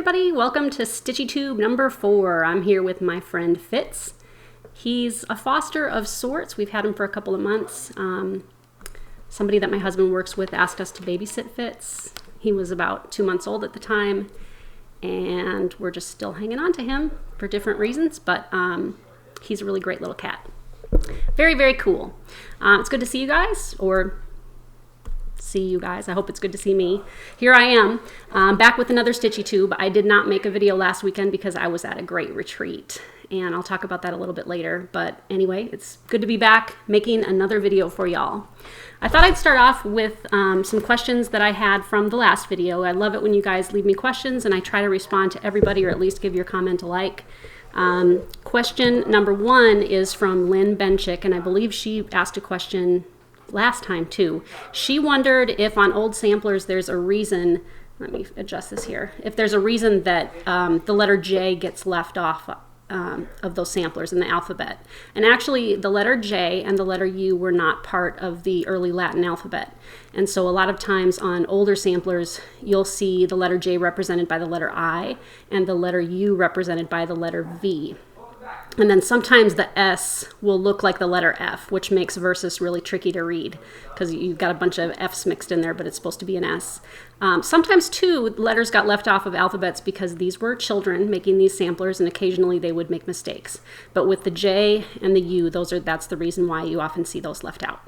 everybody, welcome to StitchyTube number 4. I'm here with my friend Fitz. He's a foster of sorts. We've had him for a couple of months. Somebody that my husband works with asked us to babysit Fitz. He was about 2 months old at the time, and we're just still hanging on to him for different reasons, but he's a really great little cat. Very, very cool. It's good to see you guys, or see you guys. I hope it's good to see me. Here I am, back with another StitchyTube. I did not make a video last weekend because I was at a great retreat, and I'll talk about that a little bit later. But anyway, it's good to be back making another video for y'all. I thought I'd start off with some questions that I had from the last video. I love it when you guys leave me questions, and I try to respond to everybody, or at least give your comment a like. Question number 1 is from Lynn Benchick, and I believe she asked a question last time too. She wondered if on old samplers there's a reason, let me adjust this here, if there's a reason that the letter J gets left off of those samplers in the alphabet. And actually the letter J and the letter U were not part of the early Latin alphabet. And so a lot of times on older samplers you'll see the letter J represented by the letter I and the letter U represented by the letter V. And then sometimes the S will look like the letter F, which makes versus really tricky to read because you've got a bunch of F's mixed in there, but it's supposed to be an S. Sometimes, too, letters got left off of alphabets because these were children making these samplers, and occasionally they would make mistakes. But with the J and the U, that's the reason why you often see those left out.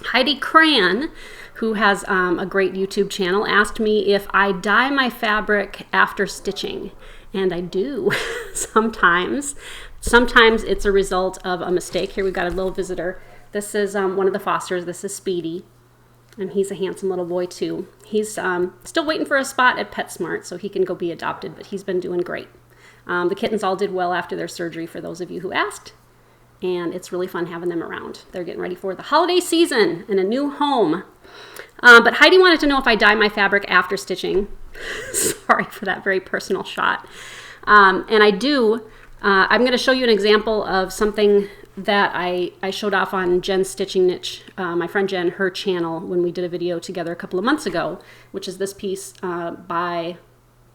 Heidi Cran, who has a great YouTube channel, asked me if I dye my fabric after stitching. And I do sometimes. Sometimes it's a result of a mistake. Here we've got a little visitor. This is one of the fosters. This is Speedy. And he's a handsome little boy too. He's still waiting for a spot at PetSmart so he can go be adopted, but he's been doing great. The kittens all did well after their surgery, for those of you who asked. And it's really fun having them around. They're getting ready for the holiday season and a new home. But Heidi wanted to know if I dye my fabric after stitching. Sorry for that very personal shot. And I do. I'm going to show you an example of something that I showed off on Jen's Stitching Niche, my friend Jen, her channel, when we did a video together a couple of months ago, which is this piece by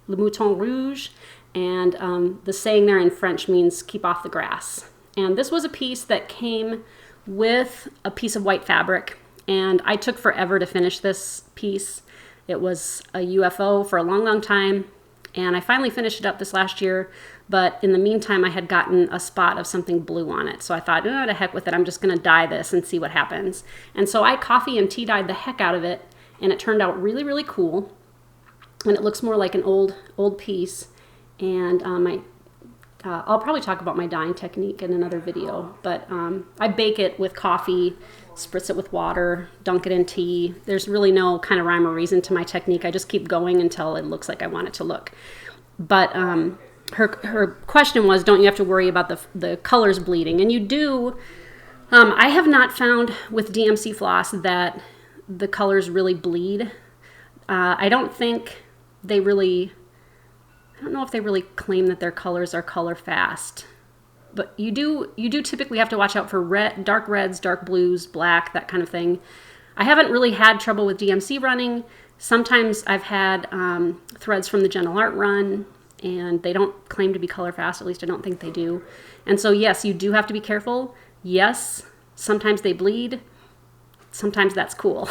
Le Mouton Rouge. And the saying there in French means keep off the grass. And this was a piece that came with a piece of white fabric. And I took forever to finish this piece. It was a UFO for a long, long time. And I finally finished it up this last year. But in the meantime, I had gotten a spot of something blue on it. So I thought, oh, to heck with it. I'm just going to dye this and see what happens. And so I coffee and tea dyed the heck out of it. And it turned out really, really cool. And it looks more like an old piece. And I'll probably talk about my dyeing technique in another video. But I bake it with coffee, spritz it with water, dunk it in tea. There's really no kind of rhyme or reason to my technique. I just keep going until it looks like I want it to look. But her question was, don't you have to worry about the colors bleeding? And you do. I have not found with DMC floss that the colors really bleed. I don't know if they really claim that their colors are color fast. But you do typically have to watch out for dark reds, dark blues, black, that kind of thing. I haven't really had trouble with DMC running. Sometimes I've had threads from the Gentle Art run, and they don't claim to be color fast. At least I don't think they do. And so yes, you do have to be careful. Yes, sometimes they bleed. Sometimes that's cool.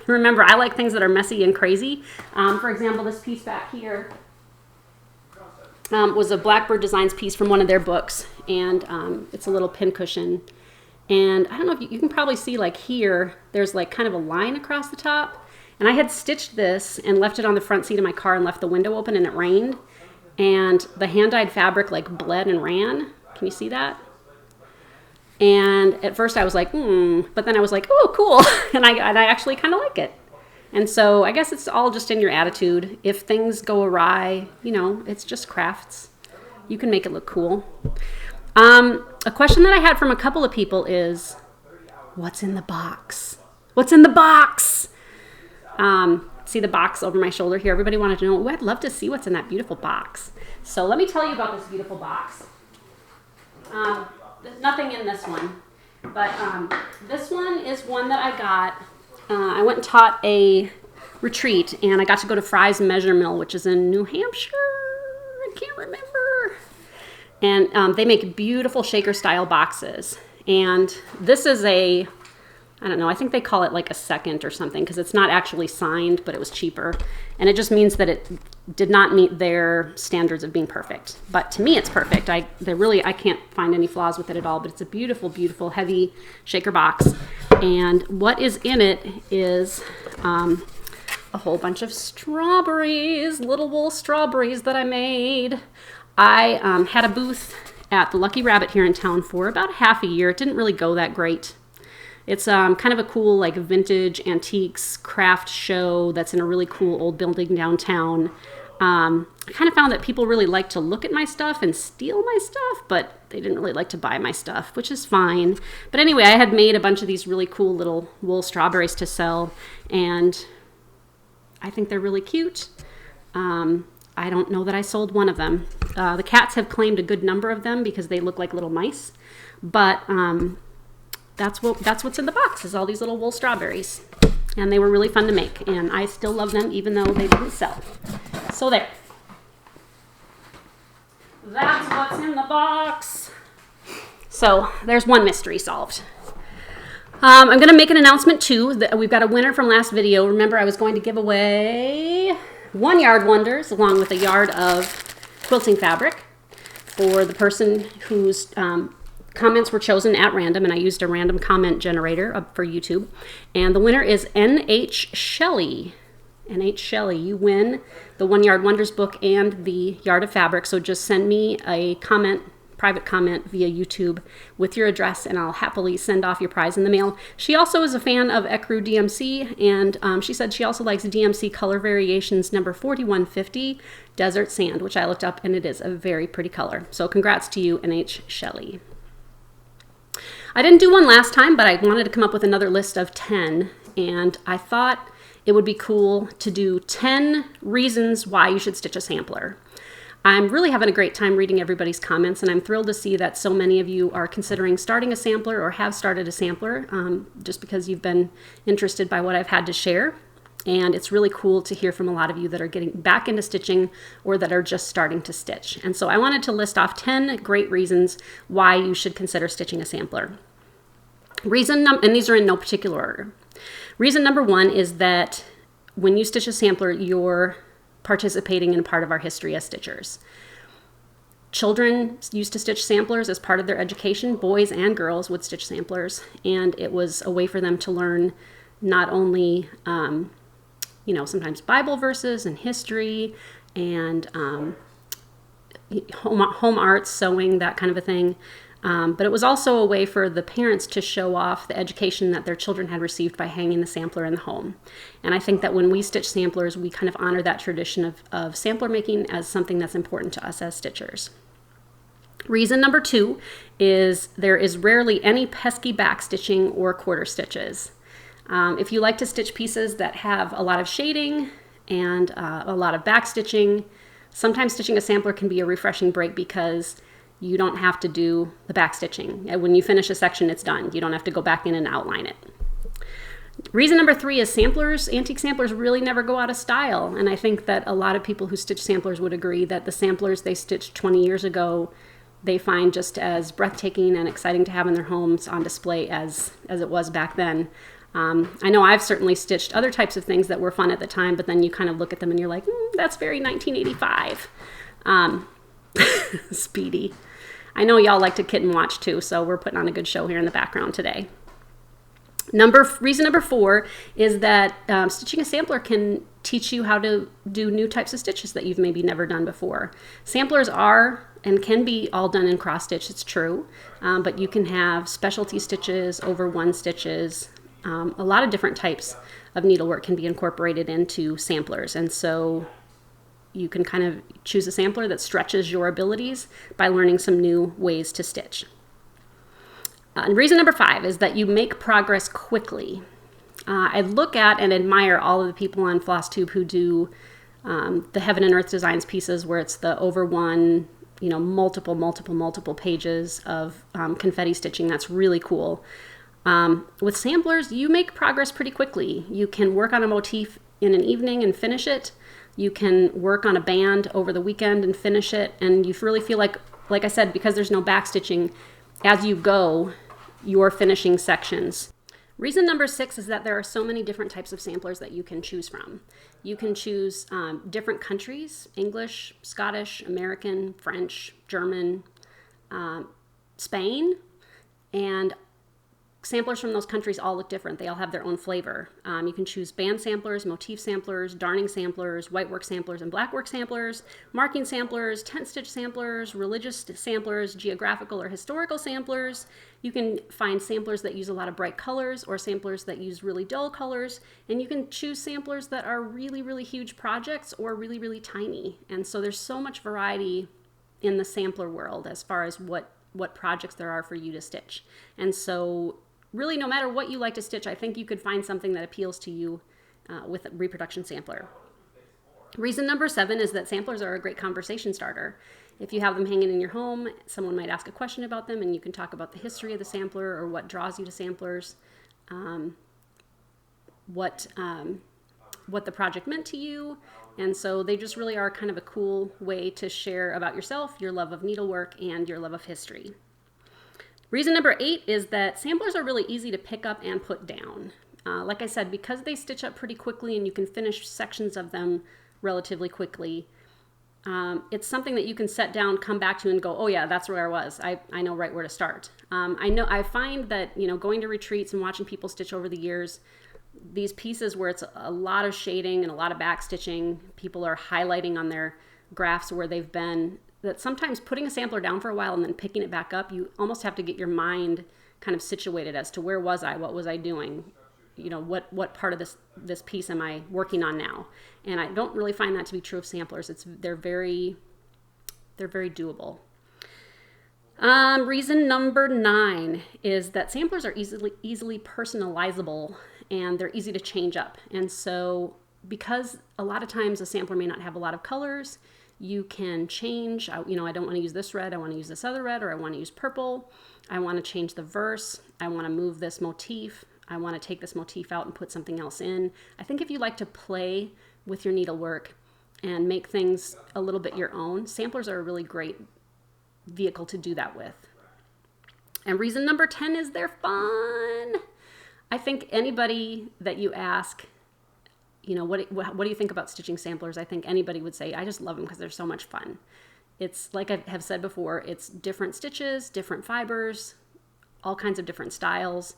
Remember, I like things that are messy and crazy. For example, this piece back here was a Blackbird Designs piece from one of their books, and it's a little pincushion. And I don't know if you can probably see, like here, there's like kind of a line across the top. And I had stitched this and left it on the front seat of my car and left the window open, and it rained. And the hand-dyed fabric like bled and ran. Can you see that? And at first I was like, but then I was like, oh, cool. and I actually kind of like it. And so I guess it's all just in your attitude. If things go awry, it's just crafts. You can make it look cool. A question that I had from a couple of people is, what's in the box? What's in the box? See the box over my shoulder here? Everybody wanted to know, I'd love to see what's in that beautiful box. So let me tell you about this beautiful box. There's nothing in this one. But this one is one that I got. I went and taught a retreat, and I got to go to Fry's Measure Mill, which is in New Hampshire. I can't remember. And they make beautiful shaker style boxes. And this is a, I don't know, I think they call it like a second or something, because it's not actually signed, but it was cheaper. And it just means that it did not meet their standards of being perfect. But to me, it's perfect. I can't find any flaws with it at all, but it's a beautiful, beautiful, heavy shaker box. And what is in it is a whole bunch of strawberries, little wool strawberries that I made. I had a booth at the Lucky Rabbit here in town for about half a year. It didn't really go that great. It's kind of a cool, like, vintage antiques craft show that's in a really cool old building downtown. I kind of found that people really like to look at my stuff and steal my stuff, but they didn't really like to buy my stuff, which is fine. But anyway, I had made a bunch of these really cool little wool strawberries to sell, and I think they're really cute. I don't know that I sold one of them. The cats have claimed a good number of them because they look like little mice, but that's what's in the box, is all these little wool strawberries. And they were really fun to make, and I still love them even though they didn't sell. So there. That's what's in the box. So there's one mystery solved. I'm going to make an announcement too. We've got a winner from last video. Remember, I was going to give away 1 yard wonders along with a yard of quilting fabric for the person whose comments were chosen at random, and I used a random comment generator for YouTube. And the winner is NH Shelley. NH Shelley, you win the 1 Yard Wonders book and the yard of fabric. So just send me a comment, private comment via YouTube with your address, and I'll happily send off your prize in the mail. She also is a fan of Ecru DMC, and she said she also likes DMC Color Variations number 4150, Desert Sand, which I looked up, and it is a very pretty color. So congrats to you, NH Shelley. I didn't do one last time, but I wanted to come up with another list of 10, and I thought it would be cool to do 10 reasons why you should stitch a sampler. I'm really having a great time reading everybody's comments, and I'm thrilled to see that so many of you are considering starting a sampler or have started a sampler just because you've been interested by what I've had to share. And it's really cool to hear from a lot of you that are getting back into stitching or that are just starting to stitch. And so I wanted to list off 10 great reasons why you should consider stitching a sampler. And these are in no particular order. Reason number 1 is that when you stitch a sampler, you're participating in part of our history as stitchers. Children used to stitch samplers as part of their education. Boys and girls would stitch samplers, and it was a way for them to learn not only sometimes Bible verses and history and home arts, sewing, that kind of a thing. But it was also a way for the parents to show off the education that their children had received by hanging the sampler in the home. And I think that when we stitch samplers, we kind of honor that tradition of sampler making as something that's important to us as stitchers. Reason number 2 is there is rarely any pesky back stitching or quarter stitches. If you like to stitch pieces that have a lot of shading and a lot of back stitching, sometimes stitching a sampler can be a refreshing break because you don't have to do the back stitching. When you finish a section, it's done. You don't have to go back in and outline it. Reason number 3 is antique samplers really never go out of style. And I think that a lot of people who stitch samplers would agree that the samplers they stitched 20 years ago, they find just as breathtaking and exciting to have in their homes on display as it was back then. I know I've certainly stitched other types of things that were fun at the time, but then you kind of look at them and you're like, that's very 1985. Speedy. I know y'all like to kitten watch too, so we're putting on a good show here in the background today. Reason number 4 is that stitching a sampler can teach you how to do new types of stitches that you've maybe never done before. Samplers are and can be all done in cross stitch, it's true, but you can have specialty stitches, over 1 stitches. A lot of different types of needlework can be incorporated into samplers, and so you can kind of choose a sampler that stretches your abilities by learning some new ways to stitch. And reason number 5 is that you make progress quickly. I look at and admire all of the people on FlossTube who do the Heaven and Earth Designs pieces where it's the over 1, multiple pages of confetti stitching. That's really cool. With samplers, you make progress pretty quickly. You can work on a motif in an evening and finish it. You can work on a band over the weekend and finish it. And you really feel like I said, because there's no back stitching, as you go, you're finishing sections. Reason number 6 is that there are so many different types of samplers that you can choose from. You can choose different countries: English, Scottish, American, French, German, Spain, and samplers from those countries all look different. They all have their own flavor. You can choose band samplers, motif samplers, darning samplers, whitework samplers and blackwork samplers, marking samplers, tent stitch samplers, religious samplers, geographical or historical samplers. You can find samplers that use a lot of bright colors or samplers that use really dull colors. And you can choose samplers that are really, really huge projects or really, really tiny. And so there's so much variety in the sampler world as far as what projects there are for you to stitch. And so really, no matter what you like to stitch, I think you could find something that appeals to you with a reproduction sampler. Reason number 7 is that samplers are a great conversation starter. If you have them hanging in your home, someone might ask a question about them, and you can talk about the history of the sampler or what draws you to samplers, what the project meant to you. And so they just really are kind of a cool way to share about yourself, your love of needlework, and your love of history. Reason number 8 is that samplers are really easy to pick up and put down. Like I said, because they stitch up pretty quickly and you can finish sections of them relatively quickly, it's something that you can set down, come back to, and go, oh yeah, that's where I was. I know right where to start. I find that, going to retreats and watching people stitch over the years, these pieces where it's a lot of shading and a lot of back stitching, people are highlighting on their graphs where they've been, that sometimes putting a sampler down for a while and then picking it back up, you almost have to get your mind kind of situated as to where was I, what was I doing, what part of this piece am I working on now? And I don't really find that to be true of samplers. They're very doable. Reason number 9 is that samplers are easily personalizable, and they're easy to change up. And so because a lot of times a sampler may not have a lot of colors, you can change, I don't want to use this red, I want to use this other red, or I want to use purple. I want to change the verse. I want to move this motif. I want to take this motif out and put something else in. I think if you like to play with your needlework and make things a little bit your own, samplers are a really great vehicle to do that with. And reason number 10 is they're fun. I think anybody that you ask, what do you think about stitching samplers? I think anybody would say, I just love them because they're so much fun. It's like I have said before, it's different stitches, different fibers, all kinds of different styles.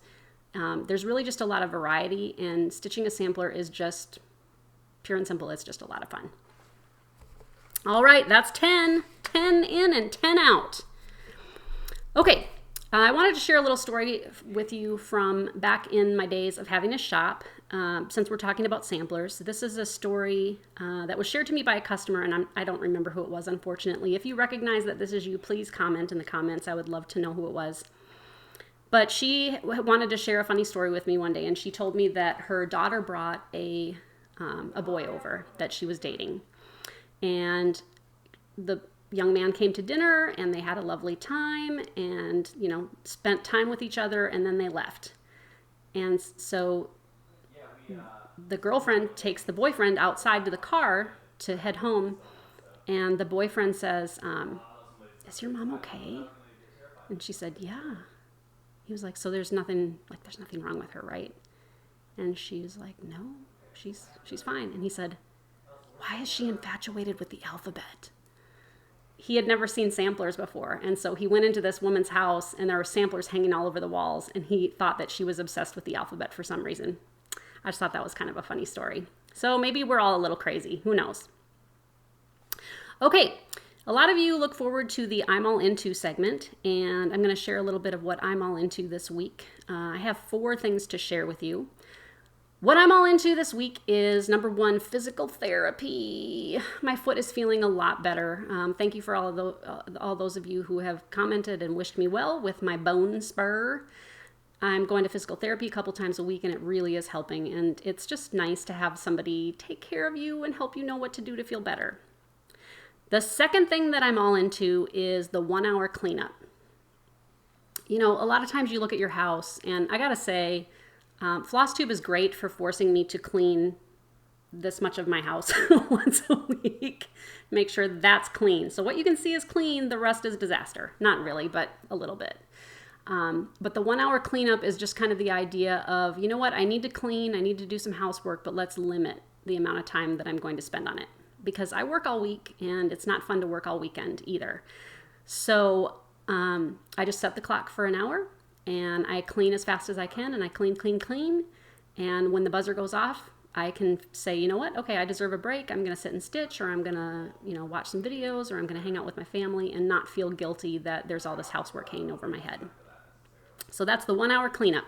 There's really just a lot of variety, and stitching a sampler is just pure and simple. It's just a lot of fun. All right, that's 10 in and 10 out. Okay. I wanted to share a little story with you from back in my days of having a shop, since we're talking about samplers. This is a story that was shared to me by a customer, and I don't remember who it was, unfortunately. If you recognize that this is you, please comment in the comments. I would love to know who it was. But she wanted to share a funny story with me one day, and she told me that her daughter brought a boy over that she was dating. And the young man came to dinner, and they had a lovely time and, spent time with each other, and then they left. And so the girlfriend takes the boyfriend outside to the car to head home, and the boyfriend says, is your mom okay? And she said, yeah. He was like, so there's nothing wrong with her, right? And she was like, no, she's fine. And he said, why is she infatuated with the alphabet? He had never seen samplers before, and so he went into this woman's house, and there were samplers hanging all over the walls, and he thought that she was obsessed with the alphabet for some reason. I just thought that was kind of a funny story. So maybe we're all a little crazy. Who knows? Okay, a lot of you look forward to the I'm All Into segment, and I'm going to share a little bit of what I'm all into this week. I have 4 things to share with you. What I'm all into this week is, number 1, physical therapy. My foot is feeling a lot better. Thank you for all those of you who have commented and wished me well with my bone spur. I'm going to physical therapy a couple times a week, and it really is helping. And it's just nice to have somebody take care of you and help you know what to do to feel better. The second thing that I'm all into is the 1-hour cleanup. A lot of times you look at your house, and I gotta say, FlossTube is great for forcing me to clean this much of my house once a week. Make sure that's clean. So what you can see is clean, the rest is disaster. Not really, but a little bit. But the 1 hour cleanup is just kind of the idea of, you know what, I need to clean, I need to do some housework, but let's limit the amount of time that I'm going to spend on it. Because I work all week and it's not fun to work all weekend either. So I just set the clock for an hour and I clean as fast as I can, and I clean. And when the buzzer goes off, I can say, you know what, okay, I deserve a break. I'm going to sit and stitch, or I'm going to, watch some videos, or I'm going to hang out with my family and not feel guilty that there's all this housework hanging over my head. So that's the 1 hour cleanup.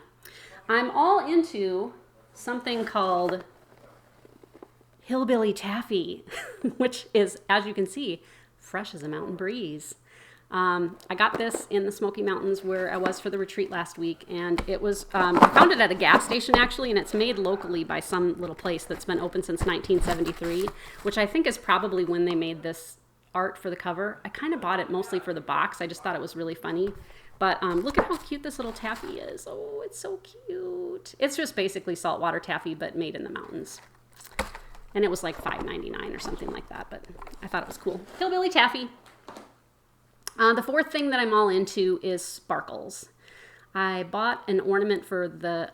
I'm all into something called Hillbilly Taffy, which is, as you can see, fresh as a mountain breeze. I got this in the Smoky Mountains where I was for the retreat last week, and it was, I found it at a gas station actually, and it's made locally by some little place that's been open since 1973, which I think is probably when they made this art for the cover. I kind of bought it mostly for the box. I just thought it was really funny. But look at how cute this little taffy is. Oh, it's so cute. It's just basically saltwater taffy, but made in the mountains. And it was like $5.99 or something like that, but I thought it was cool. Hillbilly taffy. The fourth thing that I'm all into is sparkles. I bought an ornament for the,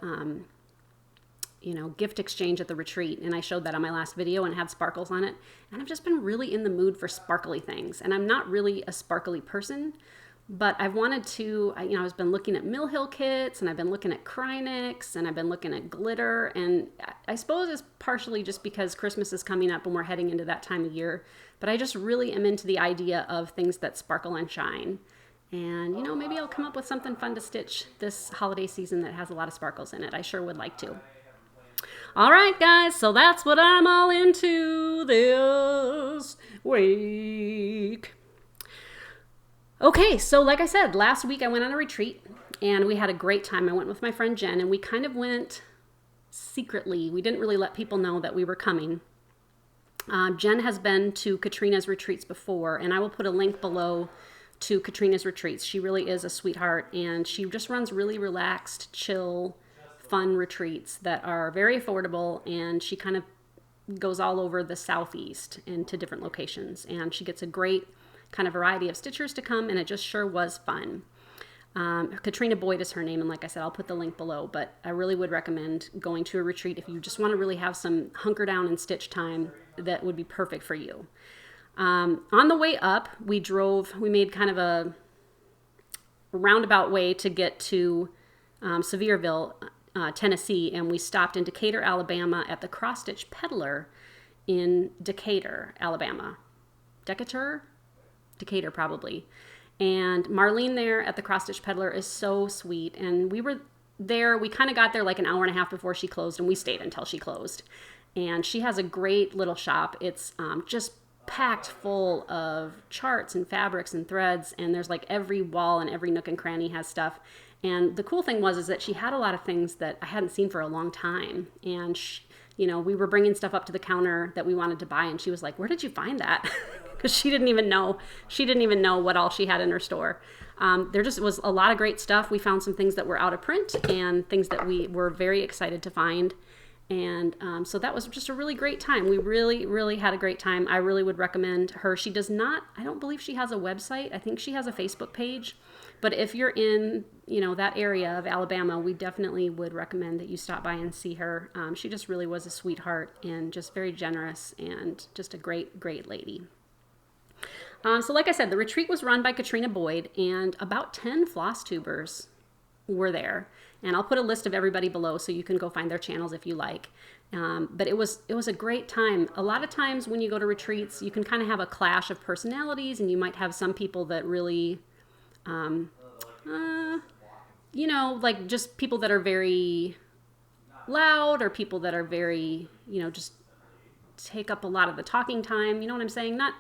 gift exchange at the retreat, and I showed that on my last video, and it had sparkles on it. And I've just been really in the mood for sparkly things. And I'm not really a sparkly person, but I've wanted to, I've been looking at Mill Hill kits, and I've been looking at Krynics, and I've been looking at glitter, and I suppose it's partially just because Christmas is coming up and we're heading into that time of year, but I just really am into the idea of things that sparkle and shine. And, maybe I'll come up with something fun to stitch this holiday season that has a lot of sparkles in it. I sure would like to. All right, guys, so that's what I'm all into this week. Okay, so like I said, last week I went on a retreat and we had a great time. I went with my friend Jen, and we kind of went secretly. We didn't really let people know that we were coming. Jen has been to Katrina's retreats before, and I will put a link below to Katrina's retreats. She really is a sweetheart, and she just runs really relaxed, chill, fun retreats that are very affordable, and she kind of goes all over the Southeast into different locations, and she gets a great kind of variety of stitchers to come, and it just sure was fun. Katrina Boyd is her name, and like I said, I'll put the link below, but I really would recommend going to a retreat if you just want to really have some hunker down and stitch time. That would be perfect for you. On the way up, we made kind of a roundabout way to get to Sevierville, Tennessee, and we stopped in Decatur, Alabama at the Cross Stitch Peddler in Decatur, Alabama. Decatur probably. And Marlene there at the Cross Stitch Peddler is so sweet. And we were there, we kind of got there like an hour and a half before she closed, and we stayed until she closed. And she has a great little shop. It's just packed full of charts and fabrics and threads, and there's like every wall and every nook and cranny has stuff. And the cool thing is that she had a lot of things that I hadn't seen for a long time. And we were bringing stuff up to the counter that we wanted to buy, and she was like, "Where did you find that?" Because she didn't even know what all she had in her store. There just was a lot of great stuff. We found some things that were out of print and things that we were very excited to find. And so that was just a really great time. We really, really had a great time. I really would recommend her. She does not, I don't believe she has a website. I think she has a Facebook page. But if you're in, that area of Alabama, we definitely would recommend that you stop by and see her. She just really was a sweetheart and just very generous and just a great, great lady. So like I said, the retreat was run by Katrina Boyd, and about 10 FlossTubers were there. And I'll put a list of everybody below so you can go find their channels if you like. But it was a great time. A lot of times when you go to retreats, you can kind of have a clash of personalities, and you might have some people that really, like just people that are very loud, or people that are very, just take up a lot of the talking time. You know what I'm saying? Not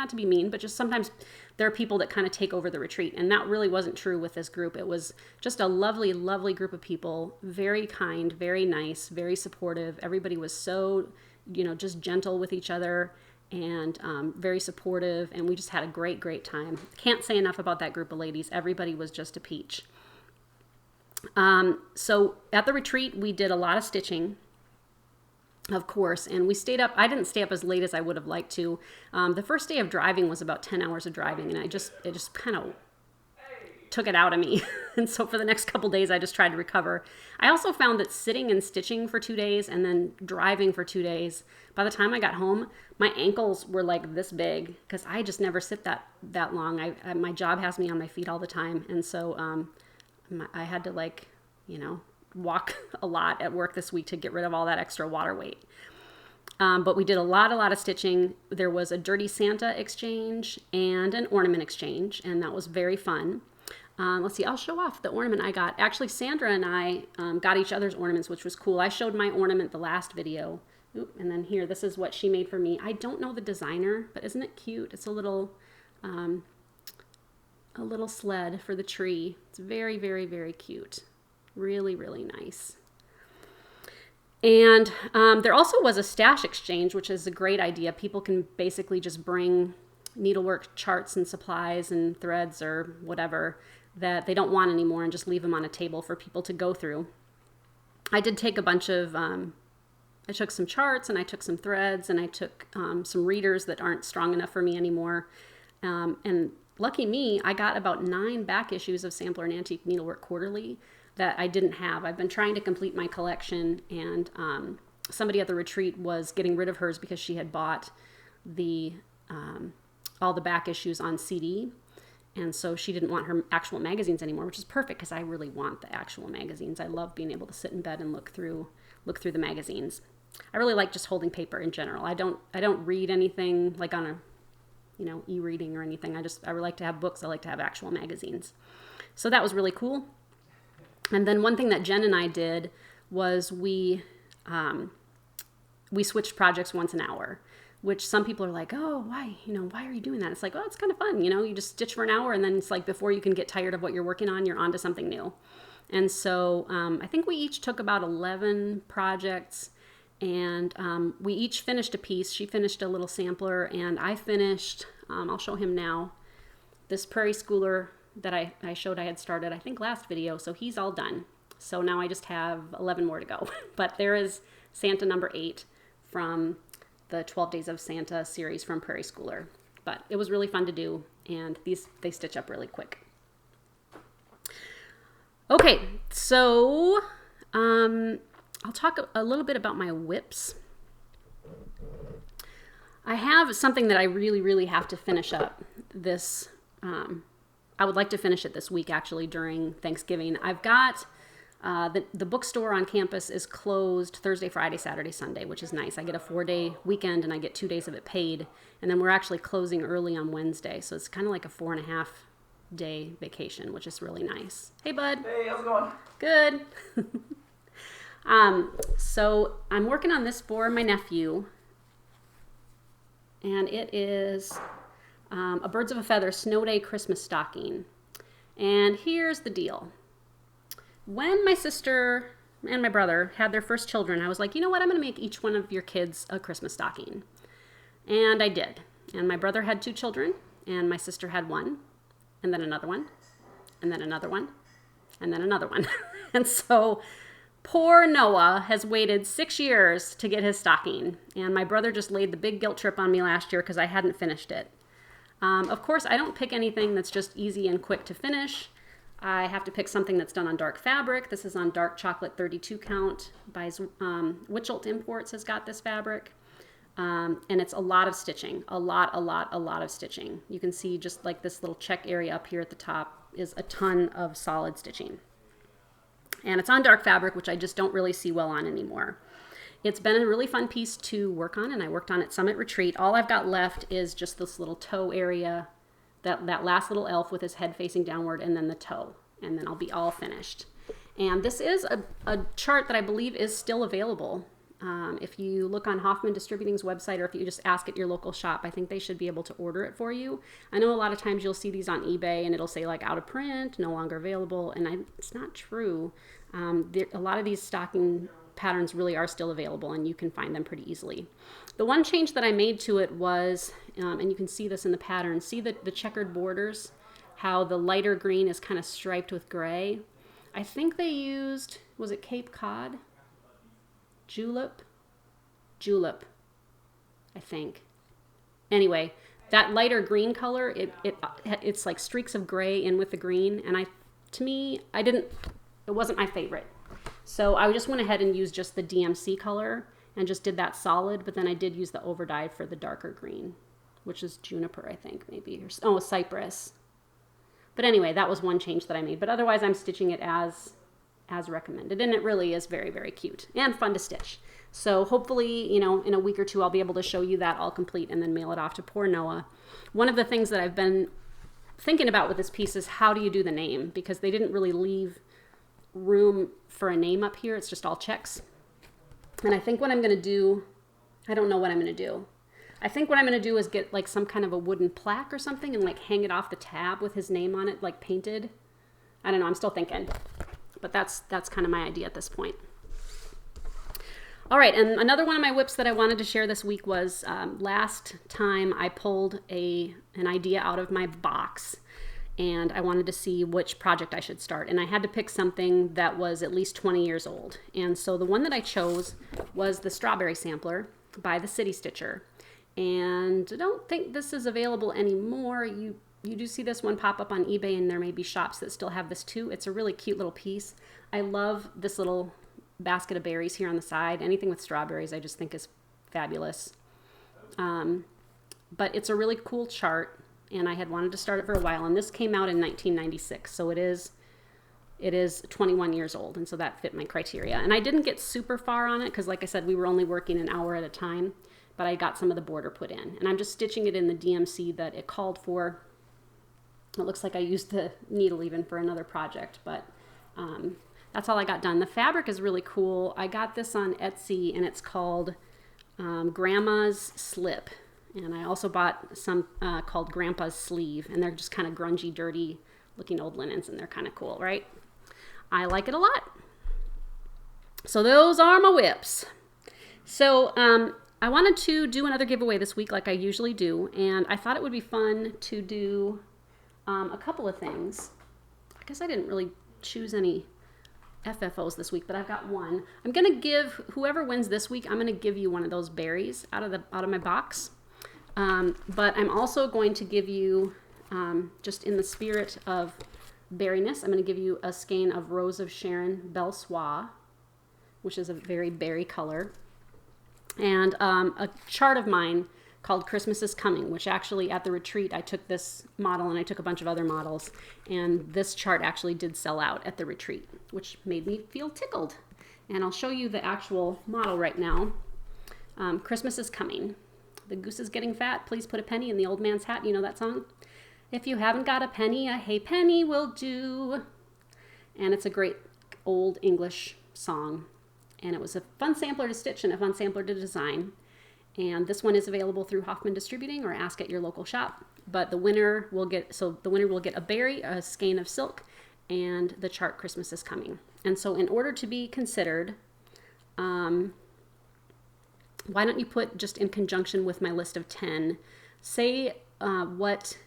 to be mean, but just sometimes there are people that kind of take over the retreat, and that really wasn't true with this group. It was just a lovely, lovely group of people, very kind, very nice, very supportive. Everybody was so, just gentle with each other and very supportive, and we just had a great, great time. Can't say enough about that group of ladies. Everybody was just a peach. So at the retreat, we did a lot of stitching. of course, and we stayed up. I didn't stay up as late as I would have liked to. The first day of driving was about 10 hours of driving, and it just kind of took it out of me. And so for the next couple days, I just tried to recover. I also found that sitting and stitching for 2 days and then driving for 2 days, by the time I got home, my ankles were like this big because I just never sit that long. My job has me on my feet all the time. And so I had to walk a lot at work this week to get rid of all that extra water weight. But we did a lot of stitching. There was a Dirty Santa exchange and an Ornament exchange, and that was very fun. Let's see, I'll show off the ornament I got. Actually, Sandra and I got each other's ornaments, which was cool. I showed my ornament the last video. Oop, and then here, this is what she made for me. I don't know the designer, but isn't it cute? It's a little sled for the tree. It's very, very, very cute. Really, really nice. And there also was a stash exchange, which is a great idea. People can basically just bring needlework charts and supplies and threads or whatever that they don't want anymore and just leave them on a table for people to go through. I did take a bunch of, I took some charts and I took some threads and I took some readers that aren't strong enough for me anymore. And lucky me, I got about 9 back issues of Sampler and Antique Needlework Quarterly that I didn't have. I've been trying to complete my collection, and somebody at the retreat was getting rid of hers because she had bought the all the back issues on CD, and so she didn't want her actual magazines anymore, which is perfect because I really want the actual magazines. I love being able to sit in bed and look through the magazines. I really like just holding paper in general. I don't read anything like on a e-reading or anything. I really like to have books. I like to have actual magazines. So that was really cool. And then one thing that Jen and I did was we switched projects once an hour, which some people are like, oh, why are you doing that? It's like, oh, it's kind of fun. You just stitch for an hour, and then it's like before you can get tired of what you're working on, you're on to something new. And so I think we each took about 11 projects, and we each finished a piece. She finished a little sampler, and I finished, I'll show him now, this Prairie Schooler that I showed I had started, I think, last video. So he's all done. So now I just have 11 more to go. But there is Santa number 8 from the 12 Days of Santa series from Prairie Schooler. But it was really fun to do, and they stitch up really quick. Okay, so I'll talk a little bit about my whips. I have something that I really, really have to finish up this I would like to finish it this week, actually, during Thanksgiving. I've got the bookstore on campus is closed Thursday, Friday, Saturday, Sunday, which is nice. I get a 4-day weekend and I get 2 days of it paid. And then we're actually closing early on Wednesday. So it's kind of like a 4.5-day vacation, which is really nice. Hey, bud. Hey, how's it going? Good. So I'm working on this for my nephew. And it is a Birds of a Feather Snow Day Christmas stocking. And here's the deal. When my sister and my brother had their first children, I was like, you know what? I'm going to make each one of your kids a Christmas stocking. And I did. And my brother had 2 children, and my sister had 1, and then another one, and then another one, and then another one. And so poor Noah has waited 6 years to get his stocking. And my brother just laid the big guilt trip on me last year because I hadn't finished it. Of course, I don't pick anything that's just easy and quick to finish. I have to pick something that's done on dark fabric. This is on dark chocolate 32 count by Witchelt Imports has got this fabric. And it's a lot of stitching, a lot of stitching. You can see just like this little check area up here at the top is a ton of solid stitching. And it's on dark fabric, which I just don't really see well on anymore. It's been a really fun piece to work on, and I worked on it Summit Retreat. All I've got left is just this little toe area, that last little elf with his head facing downward, and then the toe, and then I'll be all finished. And this is a chart that I believe is still available. If you look on Hoffman Distributing's website, or if you just ask at your local shop, I think they should be able to order it for you. I know a lot of times you'll see these on eBay and it'll say like out of print, no longer available, and it's not true. A lot of these stocking patterns really are still available, and you can find them pretty easily. The one change that I made to it was, and you can see this in the pattern, see the checkered borders, how the lighter green is kind of striped with gray. I think they used, was it Cape Cod? Julep? julep, I think. Anyway, that lighter green color, it's like streaks of gray in with the green, and it wasn't my favorite. So I just went ahead and used just the DMC color and just did that solid, but then I did use the overdye for the darker green, which is juniper, I think, maybe. Cypress. But anyway, that was one change that I made. But otherwise, I'm stitching it as recommended, and it really is very, very cute and fun to stitch. So hopefully, in a week or two, I'll be able to show you that all complete and then mail it off to poor Noah. One of the things that I've been thinking about with this piece is how do you do the name, because they didn't really leave room for a name up here. It's just all checks. And I think what I'm going to do, I don't know what I'm going to do. I think what I'm going to do is get like some kind of a wooden plaque or something and like hang it off the tab with his name on it, like painted. I don't know. I'm still thinking, but that's kind of my idea at this point. All right, and another one of my whips that I wanted to share this week was last time I pulled an idea out of my box, and I wanted to see which project I should start. And I had to pick something that was at least 20 years old. And so the one that I chose was the Strawberry Sampler by the City Stitcher. And I don't think this is available anymore. You do see this one pop up on eBay, and there may be shops that still have this too. It's a really cute little piece. I love this little basket of berries here on the side. Anything with strawberries I just think is fabulous. But it's a really cool chart, and I had wanted to start it for a while, and this came out in 1996, so it is 21 years old, and so that fit my criteria. And I didn't get super far on it because, like I said, we were only working an hour at a time, but I got some of the border put in, and I'm just stitching it in the DMC that it called for. It looks like I used the needle even for another project, but that's all I got done. The fabric is really cool. I got this on Etsy, and it's called Grandma's Slip. And I also bought some called Grandpa's Sleeve, and they're just kind of grungy, dirty looking old linens, and they're kind of cool, right? I like it a lot. So those are my whips. So I wanted to do another giveaway this week like I usually do, and I thought it would be fun to do a couple of things. I guess I didn't really choose any FFOs this week, but I've got one. I'm going to give whoever wins this week, I'm going to give you one of those berries out of my box. But I'm also going to give you, just in the spirit of berryness, I'm going to give you a skein of Rose of Sharon Belle Soie, which is a very berry color, and a chart of mine called Christmas is Coming, which actually at the retreat I took this model and I took a bunch of other models, and this chart actually did sell out at the retreat, which made me feel tickled. And I'll show you the actual model right now. Christmas is Coming. The goose is getting fat. Please put a penny in the old man's hat. You know that song? If you haven't got a penny, a hay penny will do. And it's a great old English song. And it was a fun sampler to stitch and a fun sampler to design. And this one is available through Hoffman Distributing or ask at your local shop. But the winner will get a berry, a skein of silk, and the chart Christmas is Coming. And so in order to be considered, why don't you put, just in conjunction with my list of 10, say what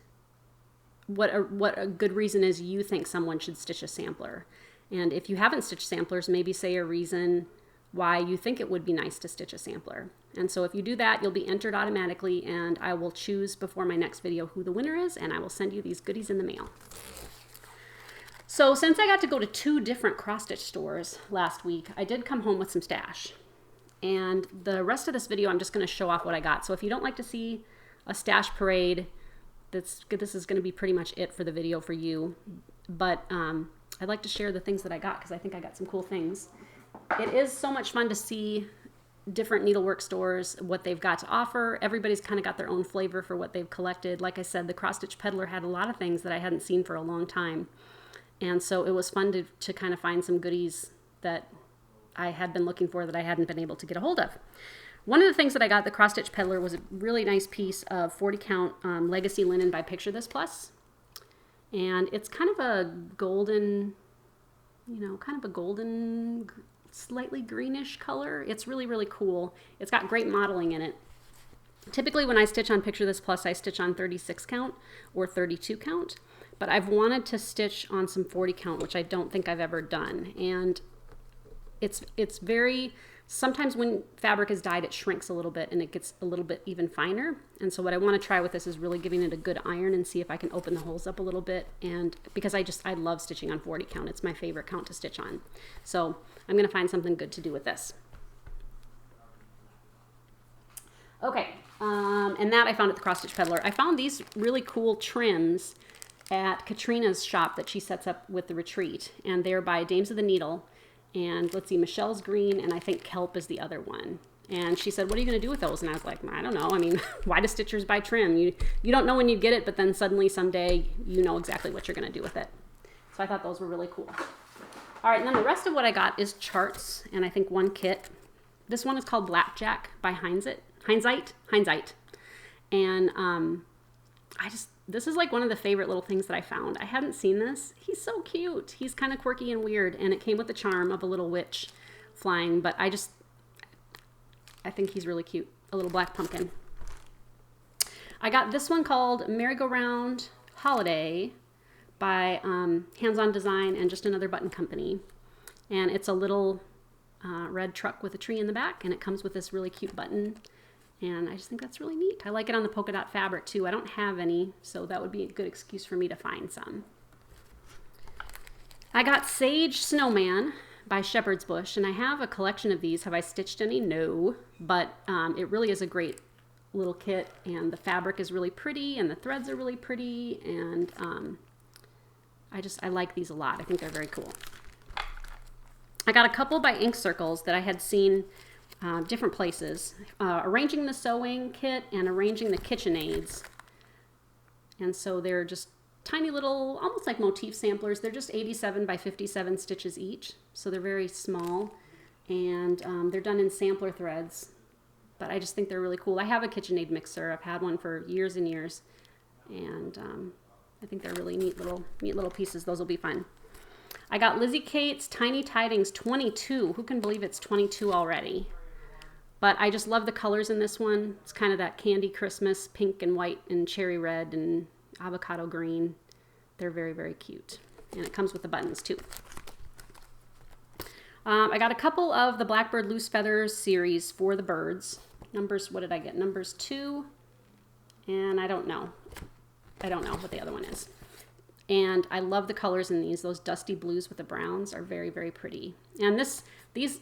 a good reason is you think someone should stitch a sampler. And if you haven't stitched samplers, maybe say a reason why you think it would be nice to stitch a sampler. And so if you do that, you'll be entered automatically, and I will choose before my next video who the winner is, and I will send you these goodies in the mail. So since I got to go to 2 different cross-stitch stores last week, I did come home with some stash. And the rest of this video, I'm just going to show off what I got. So if you don't like to see a stash parade, this is going to be pretty much it for the video for you. But I'd like to share the things that I got because I think I got some cool things. It is so much fun to see different needlework stores, what they've got to offer. Everybody's kind of got their own flavor for what they've collected. Like I said, the Cross Stitch Peddler had a lot of things that I hadn't seen for a long time. And so it was fun to kind of find some goodies that I had been looking for that I hadn't been able to get a hold of. One of the things that I got, the Cross Stitch Peddler, was a really nice piece of 40 count legacy linen by Picture This Plus. And it's kind of a golden, slightly greenish color. It's really, really cool. It's got great modeling in it. Typically when I stitch on Picture This Plus, I stitch on 36 count or 32 count, but I've wanted to stitch on some 40 count, which I don't think I've ever done. And it's very Sometimes when fabric is dyed, it shrinks a little bit and it gets a little bit even finer. And so what I want to try with this is really giving it a good iron and see if I can open the holes up a little bit. And because I love stitching on 40 count. It's my favorite count to stitch on. So I'm going to find something good to do with this. Okay, and that I found at the Cross Stitch Peddler. I found these really cool trims at Katrina's shop that she sets up with the retreat, and they're by Dames of the Needle. And let's see, Michelle's green, and I think Kelp is the other one. And she said, what are you going to do with those? And I was like, I don't know. I mean, why do stitchers buy trim? You don't know when you get it, but then suddenly someday you know exactly what you're going to do with it. So I thought those were really cool. All right, and then the rest of what I got is charts, and I think one kit. This one is called Blackjack by Hindsight. And this is like one of the favorite little things that I found. I hadn't seen this. He's so cute. He's kind of quirky and weird, and it came with the charm of a little witch flying, but I think he's really cute. A little black pumpkin. I got this one called Merry-Go-Round Holiday by Hands-On Design and Just Another Button Company. And it's a little red truck with a tree in the back, and it comes with this really cute button. And I just think that's really neat. I like it on the polka dot fabric too. I don't have any, so that would be a good excuse for me to find some. I got Sage Snowman by Shepherd's Bush, and I have a collection of these. Have I stitched any? No, but it really is a great little kit, and the fabric is really pretty, and the threads are really pretty, and I like these a lot. I think they're very cool. I got a couple by Ink Circles that I had seen different places. Arranging the Sewing Kit and Arranging the KitchenAids. And so they're just tiny little, almost like motif samplers. They're just 87 by 57 stitches each. So they're very small. And they're done in sampler threads. But I just think they're really cool. I have a KitchenAid mixer. I've had one for years and years. And I think they're really neat little pieces. Those will be fun. I got Lizzie Kate's Tiny Tidings 22. Who can believe it's 22 already? But I just love the colors in this one. It's kind of that candy Christmas, pink and white and cherry red and avocado green. They're very, very cute. And it comes with the buttons too. I got a couple of the Blackbird Loose Feathers series for the birds. Numbers, what did I get? Numbers 2. And I don't know. I don't know what the other one is. And I love the colors in these. Those dusty blues with the browns are very, very pretty. And these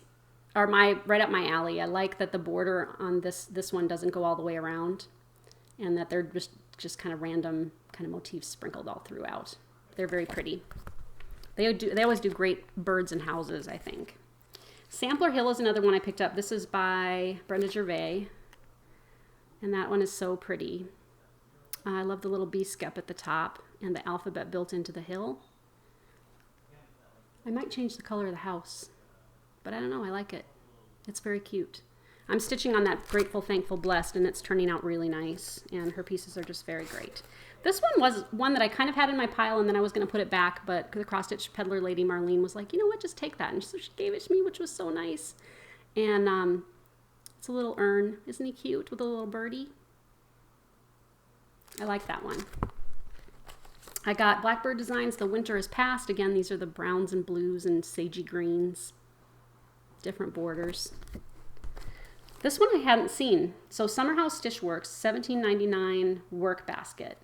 are right up my alley. I like that the border on this one doesn't go all the way around, and that they're just kind of random kind of motifs sprinkled all throughout. They're very pretty. They always do great birds and houses, I think. Sampler Hill is another one I picked up. This is by Brenda Gervais, and that one is so pretty. I love the little bee skep at the top and the alphabet built into the hill. I might change the color of the house, but I don't know. I like it. It's very cute. I'm stitching on that Grateful, Thankful, Blessed, and it's turning out really nice, and her pieces are just very great. This one was one that I kind of had in my pile, and then I was going to put it back, but the Cross Stitch Peddler lady, Marlene, was like, you know what, just take that. And so she gave it to me, which was so nice. And it's a little urn. Isn't he cute with a little birdie? I like that one. I got Blackbird Designs, The Winter Is Past. Again, these are the browns and blues and sagey greens. Different borders. This one I hadn't seen. So Summer House Stitch Works, $17.99 work basket.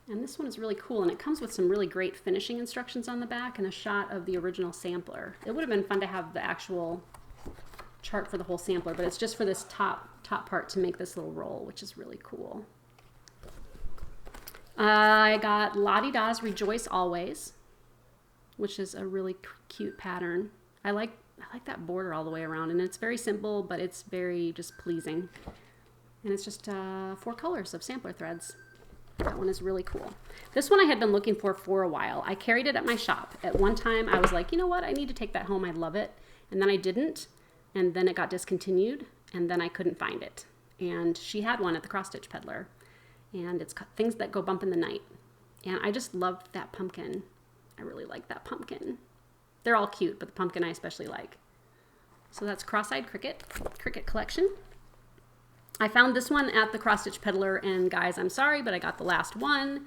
And this one is really cool, and it comes with some really great finishing instructions on the back and a shot of the original sampler. It would have been fun to have the actual chart for the whole sampler, but it's just for this top part to make this little roll, which is really cool. I got Lottie Da's Rejoice Always, which is a really cute pattern. I like that border all the way around, and it's very simple, but it's very just pleasing. And it's just 4 colors of sampler threads. That one is really cool. This one I had been looking for a while. I carried it at my shop. At one time, I was like, you know what? I need to take that home. I love it. And then I didn't. And then it got discontinued. And then I couldn't find it. And she had one at the Cross Stitch Peddler. And it's Things That Go Bump in the Night. And I just loved that pumpkin. I really like that pumpkin. They're all cute, but the pumpkin I especially like. So that's Cross-Eyed Cricket Collection. I found this one at the Cross Stitch Peddler, and guys, I'm sorry, but I got the last one.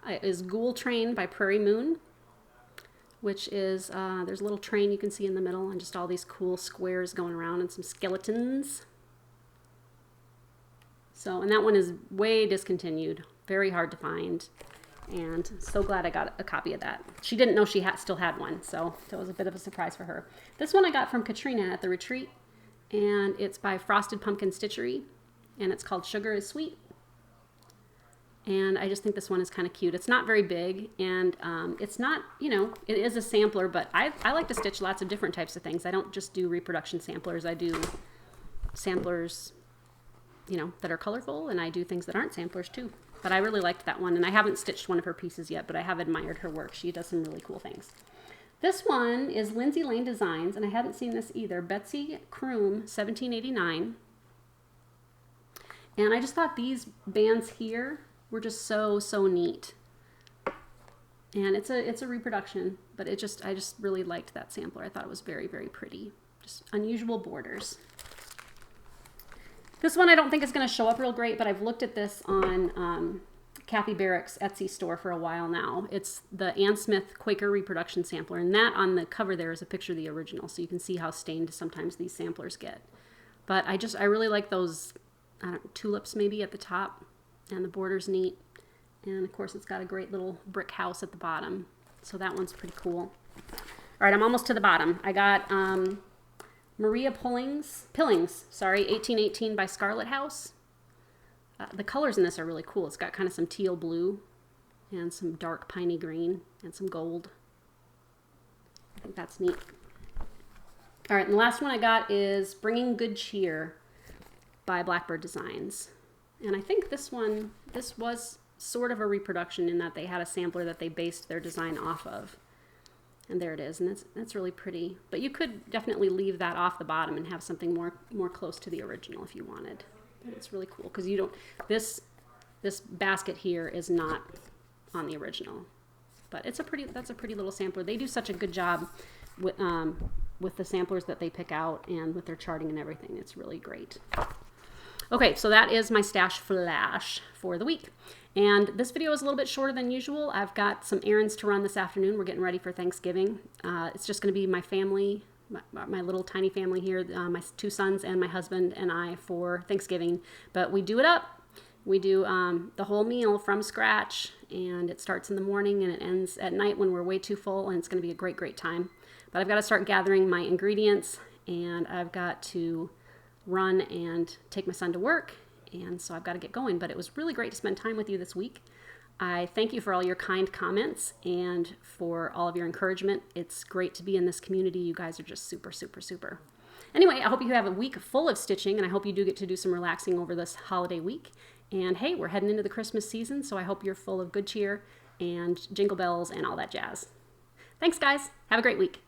It is Ghoul Train by Prairie Moon. which is, there's a little train you can see in the middle and just all these cool squares going around and some skeletons. So, and that one is way discontinued, very hard to find, and so glad I got a copy of that. She didn't know she still had one, so that was a bit of a surprise for her. This one I got from Katrina at the retreat, and it's by Frosted Pumpkin Stitchery, and it's called Sugar is Sweet. And I just think this one is kind of cute. It's not very big, and it's not, you know, it is a sampler, but I like to stitch lots of different types of things. I don't just do reproduction samplers. I do samplers, you know, that are colorful, and I do things that aren't samplers too. But I really liked that one, and I haven't stitched one of her pieces yet, but I have admired her work. She does some really cool things. This one is Lindsay Laine Designs, and I hadn't seen this either. Betsy Croom, 1789. And I just thought these bands here were just so neat. And it's a reproduction, but I just really liked that sampler. I thought it was very pretty. Just unusual borders. This one I don't think is going to show up real great, but I've looked at this on Kathy Barrick's Etsy store for a while now. It's the Ann Smith Quaker Reproduction Sampler, and that on the cover there is a picture of the original, so you can see how stained sometimes these samplers get. But I really like those tulips maybe at the top, and the border's neat. And of course it's got a great little brick house at the bottom, so that one's pretty cool. All right, I'm almost to the bottom. I got Maria Pillings, 1818 by Scarlet House. The colors in this are really cool. It's got kind of some teal blue and some dark piney green and some gold. I think that's neat. All right, and the last one I got is Bringing Good Cheer by Blackbird Designs. And I think this was sort of a reproduction in that they had a sampler that they based their design off of. And there it is, and that's really pretty. But you could definitely leave that off the bottom and have something more close to the original if you wanted. But it's really cool because you don't. This basket here is not on the original, but that's a pretty little sampler. They do such a good job with the samplers that they pick out and with their charting and everything. It's really great. Okay, so that is my stash flash for the week. And this video is a little bit shorter than usual. I've got some errands to run this afternoon. We're getting ready for Thanksgiving. It's just going to be my family, my little tiny family here, my two sons and my husband and I for Thanksgiving. But we do it up. We do the whole meal from scratch, and it starts in the morning and it ends at night when we're way too full, and it's going to be a great time. But I've got to start gathering my ingredients, and I've got to run and take my son to work, and so I've got to get going. But it was really great to spend time with you this week. I thank you for all your kind comments and for all of your encouragement. It's great to be in this community. You guys are just super. Anyway, I hope you have a week full of stitching, and I hope you do get to do some relaxing over this holiday week. And hey, we're heading into the Christmas season, so I hope you're full of good cheer and jingle bells and all that jazz. Thanks, guys. Have a great week.